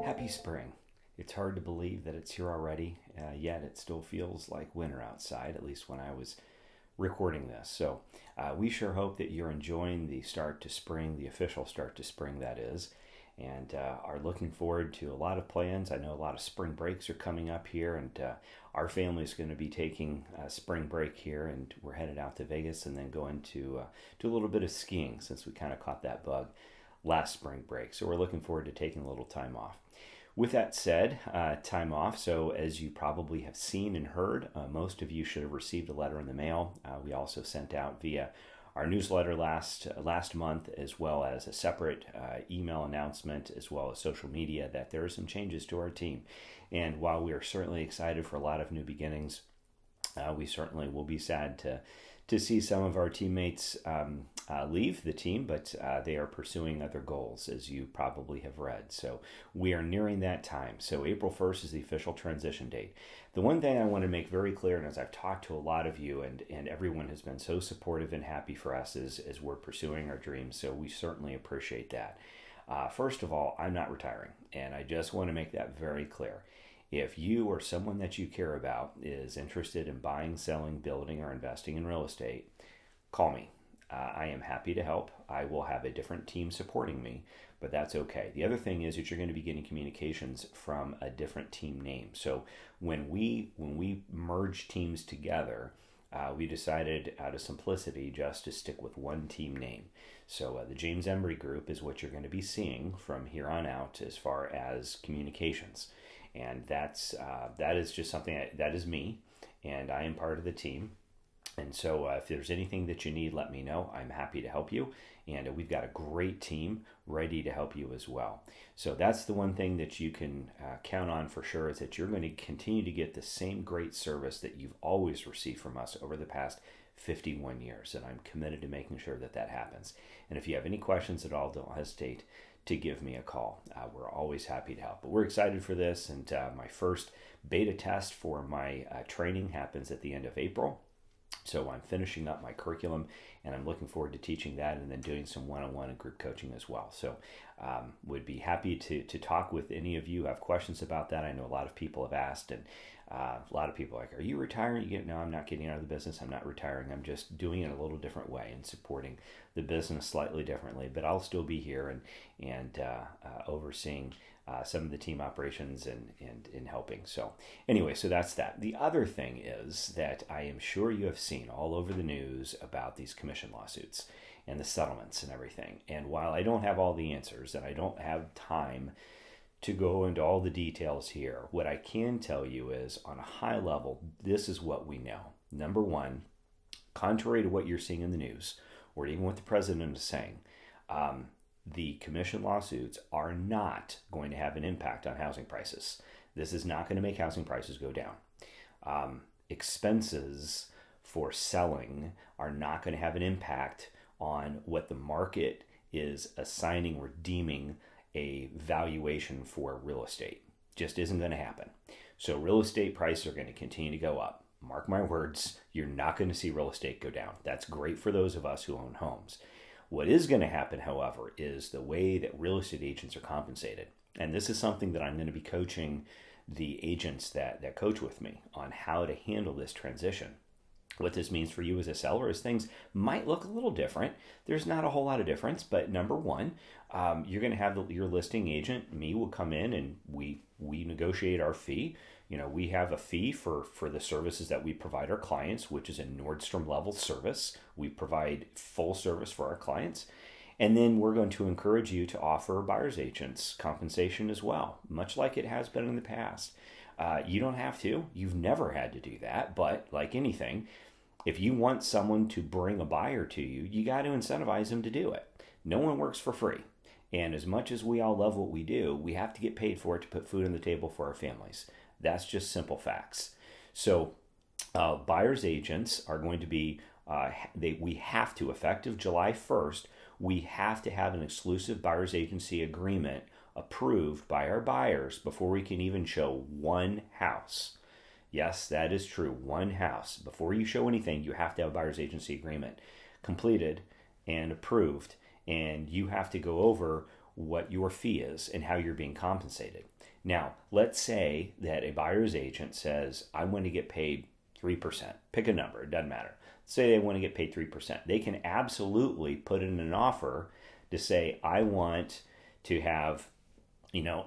Happy spring. It's hard to believe that it's here already, yet it still feels like winter outside, at least when I was recording this. So we sure hope that you're enjoying the start to spring, the official start to spring, that is, and are looking forward to a lot of plans. I know a lot of spring breaks are coming up here, and our family is going to be taking spring break here, and we're headed out to Vegas and then going to do a little bit of skiing since we kind of caught that bug last spring break. So we're looking forward to taking a little time off. With that said, time off. So as you probably have seen and heard, most of you should have received a letter in the mail. We also sent out via our newsletter last month, as well as a separate email announcement, as well as social media, that there are some changes to our team. And while we are certainly excited for a lot of new beginnings, we certainly will be sad to see some of our teammates leave the team, but they are pursuing other goals, as you probably have read. So we are nearing that time. So April 1st is the official transition date. The one thing I want to make very clear, and as I've talked to a lot of you, and everyone has been so supportive and happy for us as we're pursuing our dreams, so we certainly appreciate that. First of all, I'm not retiring, and I just want to make that very clear. If you or someone that you care about is interested in buying, selling, building, or investing in real estate, call me. I am happy to help. I will have a different team supporting me, but that's okay. The other thing is that you're going to be getting communications from a different team name. So when we merge teams together, we decided out of simplicity just to stick with one team name. So the James Embry Group is what you're going to be seeing from here on out as far as communications. And that is just something that is me, and I am part of the team. And so if there's anything that you need, let me know. I'm happy to help you. And we've got a great team ready to help you as well. So that's the one thing that you can count on for sure, is that you're going to continue to get the same great service that you've always received from us over the past 51 years. And I'm committed to making sure that that happens. And if you have any questions at all, don't hesitate to give me a call. We're always happy to help. But we're excited for this. And my first beta test for my training happens at the end of April. So I'm finishing up my curriculum, and I'm looking forward to teaching that and then doing some one-on-one and group coaching as well. So would be happy to talk with any of you who have questions about that. I know a lot of people have asked, and a lot of people are like, are you retiring? No, I'm not getting out of the business. I'm not retiring. I'm just doing it a little different way and supporting the business slightly differently. But I'll still be here and overseeing some of the team operations and helping. So anyway, so that's that. The other thing is that I am sure you have seen all over the news about these commission lawsuits and the settlements and everything. And while I don't have all the answers and I don't have time to go into all the details here, what I can tell you is, on a high level, this is what we know. Number one, contrary to what you're seeing in the news, or even what the president is saying, the commission lawsuits are not going to have an impact on housing prices. This is not going to make housing prices go down. Expenses for selling are not going to have an impact on what the market is assigning or deeming a valuation for real estate. Just isn't going to happen. So real estate prices are going to continue to go up. Mark my words, you're not going to see real estate go down. That's great for those of us who own homes. What is going to happen, however, is the way that real estate agents are compensated. And this is something that I'm going to be coaching the agents that coach with me on how to handle this transition. What this means for you as a seller is things might look a little different. There's not a whole lot of difference, but number one, you're going to have your listing agent, me, will come in and we negotiate our fee. You know, we have a fee for the services that we provide our clients, which is a Nordstrom level service. We provide full service for our clients. And then we're going to encourage you to offer buyer's agents compensation as well, much like it has been in the past. You don't have to. You've never had to do that. But like anything, if you want someone to bring a buyer to you, you got to incentivize them to do it. No one works for free. And as much as we all love what we do, we have to get paid for it to put food on the table for our families. That's just simple facts. So buyer's agents are going to be, we have to, effective July 1st, we have to have an exclusive buyer's agency agreement approved by our buyers before we can even show one house. Yes, that is true. One house. Before you show anything, you have to have a buyer's agency agreement completed and approved. And you have to go over what your fee is and how you're being compensated. Now, let's say that a buyer's agent says, I want to get paid 3%. Pick a number. It doesn't matter. Say they want to get paid 3%. They can absolutely put in an offer to say, I want to have,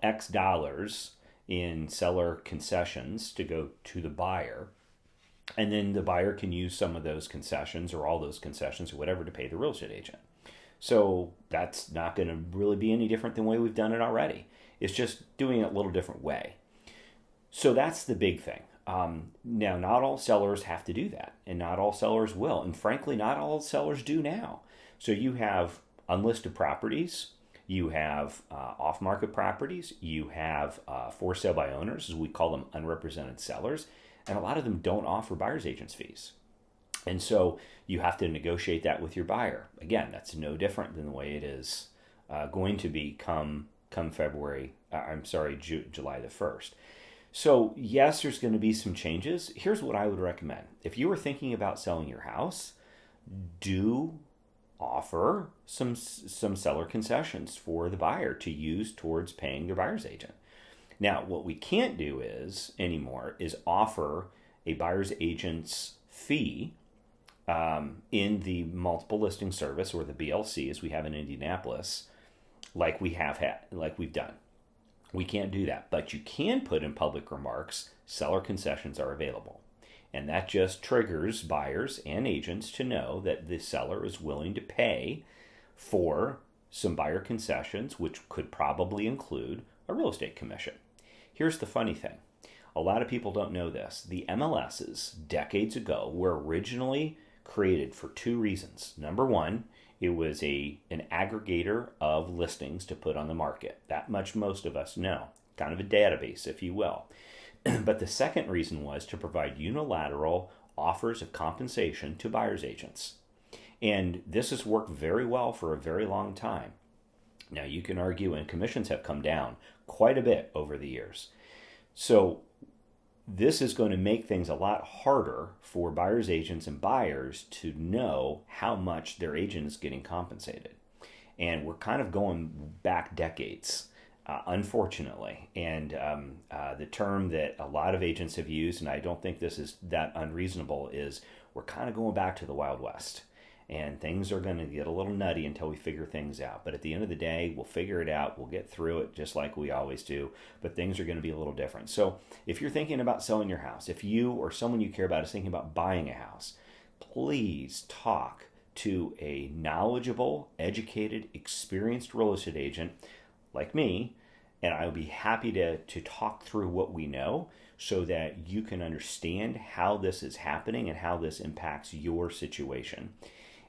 X dollars in seller concessions to go to the buyer. And then the buyer can use some of those concessions or all those concessions or whatever to pay the real estate agent. So that's not going to really be any different than the way we've done it already. It's just doing it a little different way. So that's the big thing. Now, not all sellers have to do that, and not all sellers will. And frankly, not all sellers do now. So you have unlisted properties, you have off-market properties, you have for sale by owners, as we call them, unrepresented sellers, and a lot of them don't offer buyer's agents fees. And so you have to negotiate that with your buyer. Again, that's no different than the way it is going to be come July the 1st. So yes, there's going to be some changes. Here's what I would recommend. If you were thinking about selling your house, do offer some seller concessions for the buyer to use towards paying their buyer's agent. Now, what we can't do anymore is offer a buyer's agent's fee in the multiple listing service, or the BLC, as we have in Indianapolis, like we've done. We can't do that, but you can put in public remarks, seller concessions are available. And that just triggers buyers and agents to know that the seller is willing to pay for some buyer concessions, which could probably include a real estate commission. Here's the funny thing. A lot of people don't know this. The MLSs, decades ago, were originally created for two reasons. Number one, it was an aggregator of listings to put on the market. That much most of us know. Kind of a database, if you will. But the second reason was to provide unilateral offers of compensation to buyer's agents. And this has worked very well for a very long time. Now, you can argue, and commissions have come down quite a bit over the years. So this is going to make things a lot harder for buyer's agents and buyers to know how much their agent is getting compensated. And we're kind of going back decades, unfortunately. And the term that a lot of agents have used, and I don't think this is that unreasonable, is we're kind of going back to the Wild West. And things are going to get a little nutty until we figure things out. But at the end of the day, we'll figure it out. We'll get through it just like we always do. But things are going to be a little different. So if you're thinking about selling your house, if you or someone you care about is thinking about buying a house, please talk to a knowledgeable, educated, experienced real estate agent like me. And I'll be happy to talk through what we know so that you can understand how this is happening and how this impacts your situation.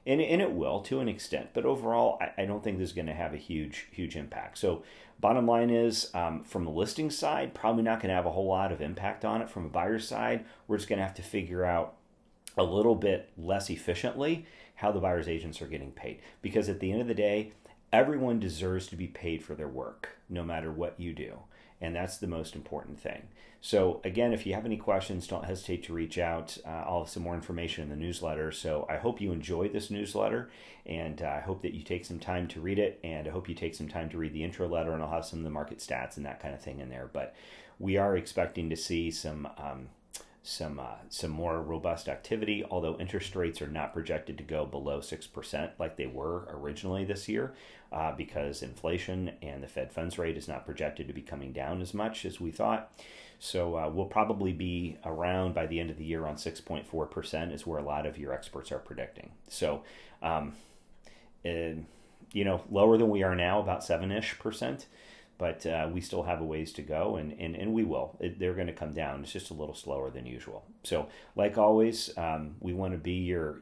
And it will to an extent, but overall, I don't think this is going to have a huge impact. So bottom line is, from the listing side, probably not going to have a whole lot of impact on it. From a buyer's side, we're just going to have to figure out a little bit less efficiently how the buyer's agents are getting paid. Because at the end of the day, everyone deserves to be paid for their work, no matter what you do. And that's the most important thing. So again, if you have any questions, don't hesitate to reach out. I'll have some more information in the newsletter. So I hope you enjoyed this newsletter, and I hope that you take some time to read it, and I hope you take some time to read the intro letter, and I'll have some of the market stats and that kind of thing in there. But we are expecting to see some more robust activity, although interest rates are not projected to go below 6% like they were originally this year, because inflation and the Fed funds rate is not projected to be coming down as much as we thought. So we'll probably be around by the end of the year on 6.4% is where a lot of your experts are predicting. So, lower than we are now, about 7-ish%. But we still have a ways to go, and we will. They're going to come down. It's just a little slower than usual. So, like always, we want to be your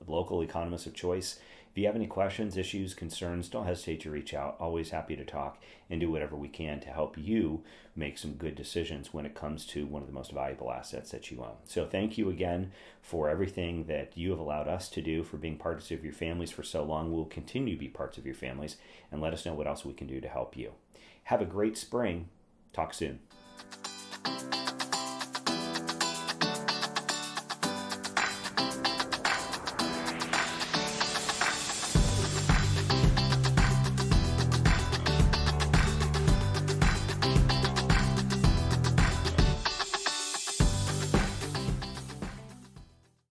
local economist of choice. If you have any questions, issues, concerns, don't hesitate to reach out. Always happy to talk and do whatever we can to help you make some good decisions when it comes to one of the most valuable assets that you own. So thank you again for everything that you have allowed us to do, for being parts of your families for so long. We'll continue to be parts of your families, and let us know what else we can do to help you. Have a great spring. Talk soon.